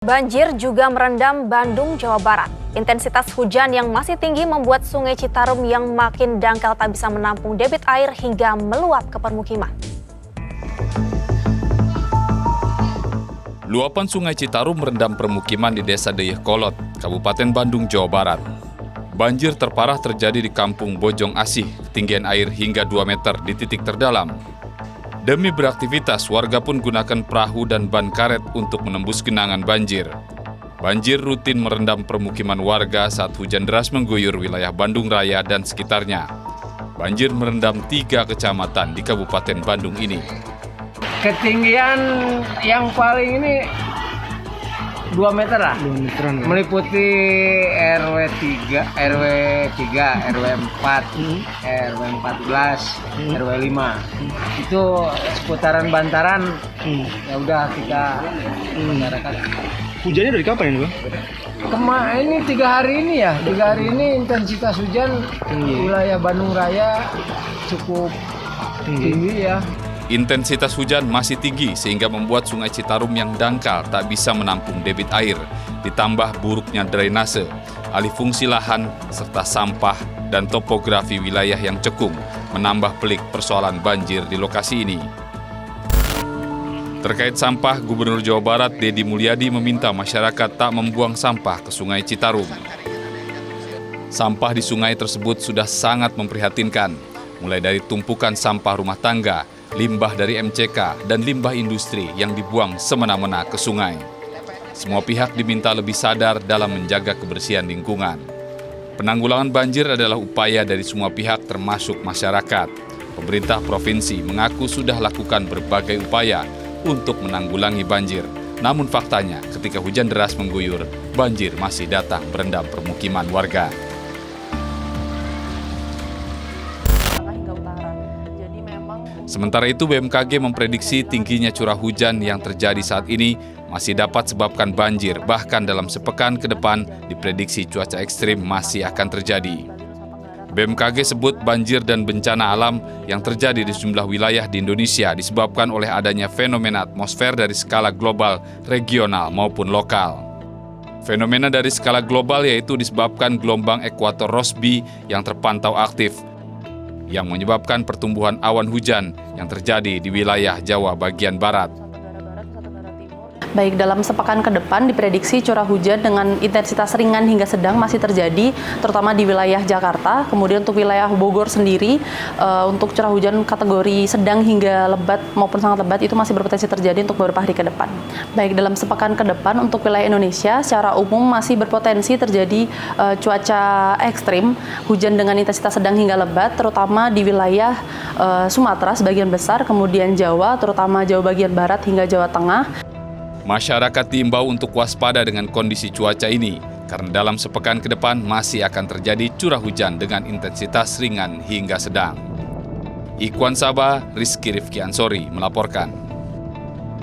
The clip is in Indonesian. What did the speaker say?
Banjir juga merendam Bandung, Jawa Barat. Intensitas hujan yang masih tinggi membuat Sungai Citarum yang makin dangkal tak bisa menampung debit air hingga meluap ke permukiman. Luapan Sungai Citarum merendam permukiman di Desa Dayakolot, Kabupaten Bandung, Jawa Barat. Banjir terparah terjadi di Kampung Bojong Asih, ketinggian air hingga 2 meter di titik terdalam. Demi beraktivitas, warga pun gunakan perahu dan ban karet untuk menembus genangan banjir. Banjir rutin merendam permukiman warga saat hujan deras mengguyur wilayah Bandung Raya dan sekitarnya. Banjir merendam 3 kecamatan di Kabupaten Bandung ini. Ketinggian yang paling ini 2 meter lah, 2 meteran ya? meliputi RW 3, RW 3, RW 4, RW 14, RW 5. Itu seputaran bantaran, ya udah kita masyarakat. Hujannya dari kapan ini, Bang? Ini 3 hari ini ya, 3 hari ini intensitas hujan wilayah Bandung Raya cukup tinggi ya. Intensitas hujan masih tinggi sehingga membuat Sungai Citarum yang dangkal tak bisa menampung debit air, ditambah buruknya drainase, alih fungsi lahan, serta sampah dan topografi wilayah yang cekung, menambah pelik persoalan banjir di lokasi ini. Terkait sampah, Gubernur Jawa Barat Deddy Mulyadi meminta masyarakat tak membuang sampah ke Sungai Citarum. Sampah di sungai tersebut sudah sangat memprihatinkan, mulai dari tumpukan sampah rumah tangga, limbah dari MCK, dan limbah industri yang dibuang semena-mena ke sungai. Semua pihak diminta lebih sadar dalam menjaga kebersihan lingkungan. Penanggulangan banjir adalah upaya dari semua pihak termasuk masyarakat. Pemerintah provinsi mengaku sudah lakukan berbagai upaya untuk menanggulangi banjir. Namun faktanya ketika hujan deras mengguyur, banjir masih datang berendam permukiman warga. Sementara itu, BMKG memprediksi tingginya curah hujan yang terjadi saat ini masih dapat sebabkan banjir, bahkan dalam sepekan ke depan diprediksi cuaca ekstrim masih akan terjadi. BMKG sebut banjir dan bencana alam yang terjadi di sejumlah wilayah di Indonesia disebabkan oleh adanya fenomena atmosfer dari skala global, regional maupun lokal. Fenomena dari skala global yaitu disebabkan gelombang ekuator Rossby yang terpantau aktif, yang menyebabkan pertumbuhan awan hujan yang terjadi di wilayah Jawa bagian barat. Baik, dalam sepekan ke depan diprediksi curah hujan dengan intensitas ringan hingga sedang masih terjadi, terutama di wilayah Jakarta. Kemudian untuk wilayah Bogor sendiri, untuk curah hujan kategori sedang hingga lebat maupun sangat lebat itu masih berpotensi terjadi untuk beberapa hari ke depan. Baik, dalam sepekan ke depan untuk wilayah Indonesia secara umum masih berpotensi terjadi cuaca ekstrim, hujan dengan intensitas sedang hingga lebat, terutama di wilayah Sumatera sebagian besar, kemudian Jawa, terutama Jawa bagian barat hingga Jawa Tengah. Masyarakat diimbau untuk waspada dengan kondisi cuaca ini, karena dalam sepekan ke depan masih akan terjadi curah hujan dengan intensitas ringan hingga sedang. Ikhwan Sabah, Rizky Rifki Ansori melaporkan.